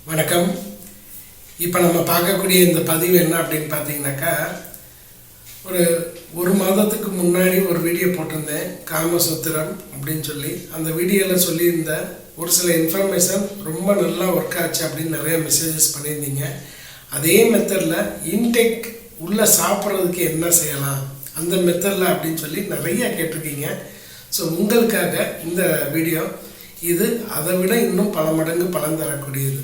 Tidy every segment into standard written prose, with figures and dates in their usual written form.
வணக்கம். இப்போ நம்ம பார்க்கக்கூடிய இந்த பதிவு என்ன அப்படின்னு பார்த்தீங்கன்னாக்கா, ஒரு மாதத்துக்கு முன்னாடி ஒரு வீடியோ போட்டிருந்தேன், காமசூத்திரம் அப்படின்னு சொல்லி. அந்த வீடியோவில் சொல்லியிருந்த ஒரு சில இன்ஃபர்மேஷன் ரொம்ப நல்லா ஒர்க் ஆச்சு அப்படின்னு நிறைய மெசேஜஸ் பண்ணியிருந்தீங்க. அதே மெத்தடில் இன்டேக் உள்ளே சாப்பிட்றதுக்கு என்ன செய்யலாம் அந்த மெத்தடில் அப்படின்னு சொல்லி நிறைய கேட்டிருக்கீங்க. ஸோ உங்களுக்காக இந்த வீடியோ இது அதை விட இன்னும் பல மடங்கு பலன் தரக்கூடியது.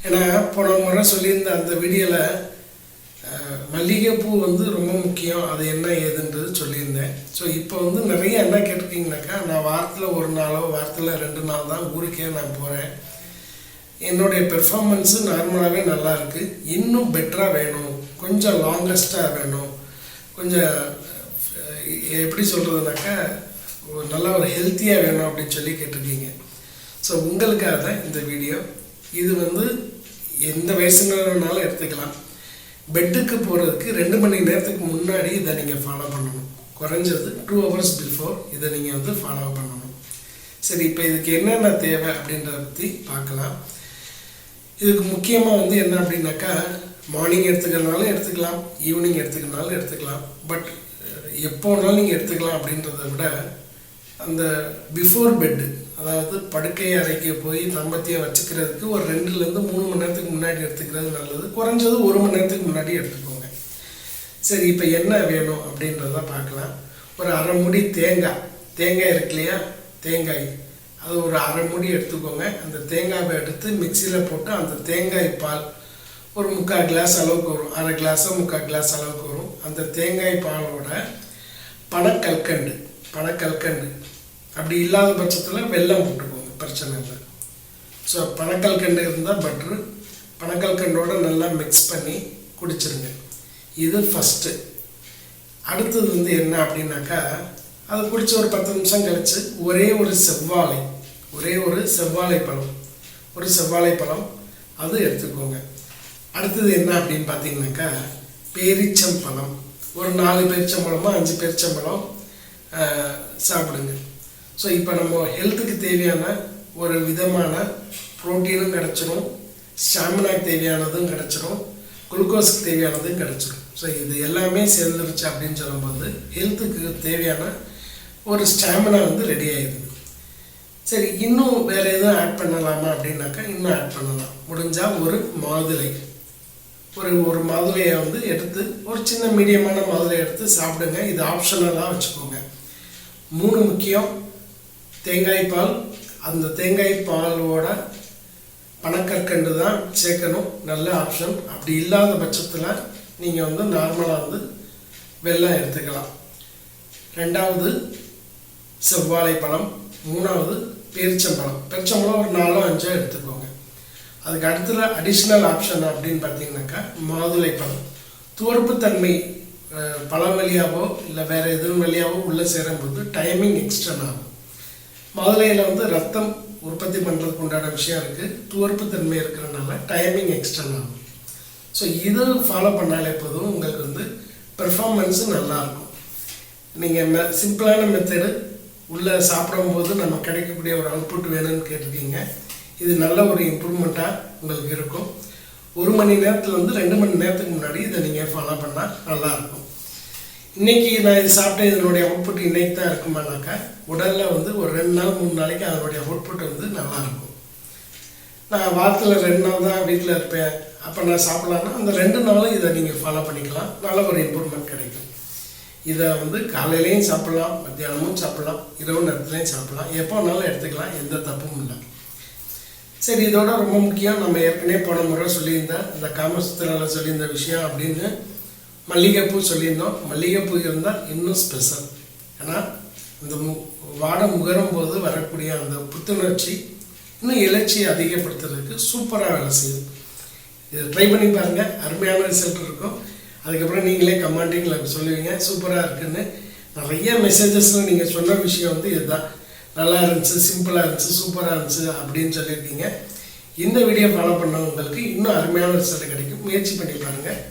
ஏன்னா போன முறை சொல்லியிருந்த அந்த வீடியோவில் மல்லிகைப்பூ ரொம்ப முக்கியம், அது என்ன ஏதுன்றது சொல்லியிருந்தேன். ஸோ இப்போ நிறைய என்ன கேட்டிருக்கீங்கனாக்கா, நான் வாரத்தில் ஒரு நாளோ வாரத்தில் 2 நாள் தான் ஊருக்கே நான் போகிறேன், என்னுடைய பெர்ஃபார்மன்ஸு நார்மலாகவே நல்லா இருக்குது, இன்னும் பெட்டராக வேணும், கொஞ்சம் லாங்கஸ்ட்டாக வேணும், கொஞ்சம் எப்படி சொல்கிறதுனாக்கா நல்லா ஒரு ஹெல்த்தியாக வேணும் அப்படின்னு சொல்லி கேட்டிருக்கீங்க. ஸோ உங்களுக்காக தான் இந்த வீடியோ. இது எந்த வயசுனாலும் எடுத்துக்கலாம். பெட்டுக்கு போகிறதுக்கு 2 மணி நேரத்துக்கு முன்னாடி இதை நீங்கள் ஃபாலோ பண்ணணும். குறைஞ்சது 2 hours பிஃபோர் இதை நீங்கள் ஃபாலோ பண்ணணும். சரி, இப்போ இதுக்கு என்னென்ன தேவை அப்படின்றத பற்றி பார்க்கலாம். இதுக்கு முக்கியமாக என்ன அப்படின்னாக்கா, மார்னிங் எடுத்துக்கிறனாலும் எடுத்துக்கலாம், ஈவினிங் எடுத்துக்கிறனாலும் எடுத்துக்கலாம். பட் எப்போனாலும் நீங்கள் எடுத்துக்கலாம் அப்படின்றத விட அந்த பிஃபோர் பெட்டு, அதாவது படுக்கை அறைக்கு போய் தம்பத்தியம் வச்சுக்கிறதுக்கு ஒரு 2லேருந்து 3 மணி நேரத்துக்கு முன்னாடி எடுத்துக்கிறது நல்லது. குறைஞ்சது 1 மணி நேரத்துக்கு முன்னாடி எடுத்துக்கோங்க. சரி, இப்போ என்ன வேணும் அப்படின்றத பார்க்கலாம். ஒரு அரை முடி தேங்காய் இருக்கு இல்லையா, தேங்காய் அது ஒரு அரை முடி எடுத்துக்கோங்க. அந்த தேங்காயை எடுத்து மிக்சியில் போட்டு அந்த தேங்காய் பால் ஒரு 3/4 கிளாஸ் அளவுக்கு வரும், அரை கிளாஸோ 3/4 கிளாஸ் அளவுக்கு வரும். அந்த தேங்காய் பாலோட பனக்கல்கண்டு அப்படி இல்லாத பட்சத்தில் வெல்லம் போட்டுக்கோங்க, பிரச்சனை இல்லை. ஸோ பனக்கல்கண்டு இருந்தால் பட்ரு, பனக்கல்கண்டோடு நல்லா மிக்ஸ் பண்ணி குடிச்சிருங்க. இது ஃபஸ்ட்டு. அடுத்தது என்ன அப்படின்னாக்கா, அதை குடித்து ஒரு 10 நிமிஷம் கழித்து ஒரே ஒரு செவ்வாழை பழம் அது எடுத்துக்கோங்க. அடுத்தது என்ன அப்படின்னு பார்த்தீங்கன்னாக்கா, பேரிச்சம்பழம் ஒரு 4 பேரிச்சம்பழமோ 5 பேரிச்சம்பழம் சாப்பிடுங்க. ஸோ இப்போ நம்ம ஹெல்த்துக்கு தேவையான ஒரு விதமான ப்ரோட்டீனும் கிடச்சிரும், ஸ்டாமினாக்கு தேவையானதும் கிடச்சிரும், குளுக்கோஸுக்கு தேவையானதும் கிடச்சிரும். ஸோ இது எல்லாமே சேர்ந்துருச்சு அப்படின்னு சொல்லும்போது ஹெல்த்துக்கு தேவையான ஒரு ஸ்டாமினா ரெடி ஆகிடுது. சரி, இன்னும் வேறு எதுவும் ஆட் பண்ணலாமா அப்படின்னாக்கா, இன்னும் ஆட் பண்ணலாம். முடிஞ்சால் ஒரு மாதுளையை எடுத்து, ஒரு சின்ன மீடியமான மாதுளையை எடுத்து சாப்பிடுங்க. இது ஆப்ஷனலாக வச்சுக்கோங்க. 3 முக்கியம். தேங்காய் பால், அந்த தேங்காய் பாலோட பனக்கற்கண்டு தான் சேர்க்கணும், நல்ல ஆப்ஷன். அப்படி இல்லாத பட்சத்தில் நீங்கள் நார்மலாக வெல்லம் எடுத்துக்கலாம். 2வது செவ்வாழை பழம், 3வது பேரிச்சம்பழம் ஒரு 4-5 எடுத்துக்கோங்க. அதுக்கு அடுத்துல அடிஷ்னல் ஆப்ஷன் அப்படின்னு பார்த்தீங்கன்னாக்கா, மாதுளை பழம். துவர்ப்புத்தன்மை பழம் வழியாவோ இல்லை வேறு எதுவும் வழியாவோ உள்ளே சேரும்போது டைமிங் எக்ஸ்டெண்ட் ஆகும். மாதுளையில் ரத்தம் உற்பத்தி பண்ணுறதுக்கு உண்டான விஷயம் இருக்குது, துவர்ப்புத்தன்மை இருக்கிறதுனால டைமிங் எக்ஸ்டெண்ட் ஆகும். ஸோ இது ஃபாலோ பண்ணாலே போதும், உங்களுக்கு பெர்ஃபார்மன்ஸு நல்லாயிருக்கும். நீங்கள் சிம்பிளான மெத்தடு உள்ளே சாப்பிடும்போது நம்ம கிடைக்கக்கூடிய ஒரு அவுட்புட் வேணும்னு கேட்டிருக்கீங்க. இது நல்ல ஒரு இம்ப்ரூவ்மெண்ட்டாக உங்களுக்கு இருக்கும். 1 மணி நேரத்தில் 2 மணி நேரத்துக்கு முன்னாடி இதை நீங்கள் ஃபாலோ பண்ணால் நல்லாயிருக்கும். இன்றைக்கி நான் இது சாப்பிட்டு இதனுடைய அவுட்புட் இன்றைக்கி தான் இருக்குமானாக்கா, உடலில் ஒரு 2 நாள் 3 நாளைக்கு அதனுடைய அவுட்புட் நல்லாயிருக்கும். நான் வாரத்தில் 2 நாள் தான் வீட்டில் இருப்பேன், அப்போ நான் சாப்பிட்லான்னா அந்த 2 நாளும் இதை நீங்கள் ஃபாலோ பண்ணிக்கலாம், நல்ல ஒரு இம்ப்ரூவ்மெண்ட் கிடைக்கும். இதை காலையிலையும் சாப்பிட்லாம், மத்தியானமும் சாப்பிட்லாம், இரவு நேரத்துலையும் சாப்பிட்லாம், எப்போனாலும் எடுத்துக்கலாம், எந்த தப்பும் இல்லை. சரி, இதோட ரொம்ப முக்கியம், நம்ம ஏற்கனவே போன முறை சொல்லியிருந்தேன், இந்த காமசூத்திராவில் சொல்லியிருந்த விஷயம் அப்படின்னு மல்லிகைப்பூ சொல்லியிருந்தோம். மல்லிகைப்பூ இருந்தால் இன்னும் ஸ்பெஷல். ஏன்னா இந்த வாடை முகரும் போது வரக்கூடிய அந்த புத்துணர்ச்சி இன்னும் எழுச்சியை அதிகப்படுத்துறதுக்கு சூப்பராக வேலை செய்யுது. இதை ட்ரை பண்ணி பாருங்கள், அருமையான ரிசல்ட் இருக்கும். அதுக்கப்புறம் நீங்களே கமெண்டிங்கில் சொல்லுவீங்க சூப்பராக இருக்குன்னு. நிறைய மெசேஜஸில் நீங்கள் சொன்ன விஷயம் இதுதான், நல்லா இருந்துச்சு, சிம்பிளாக இருந்துச்சு, சூப்பராக இருந்துச்சு அப்படின்னு சொல்லியிருக்கீங்க. இந்த வீடியோ ஃபாலோ பண்ணவங்களுக்கு இன்னும் அருமையான ரிசல்ட் கிடைக்கும். முயற்சி பண்ணி பாருங்கள்.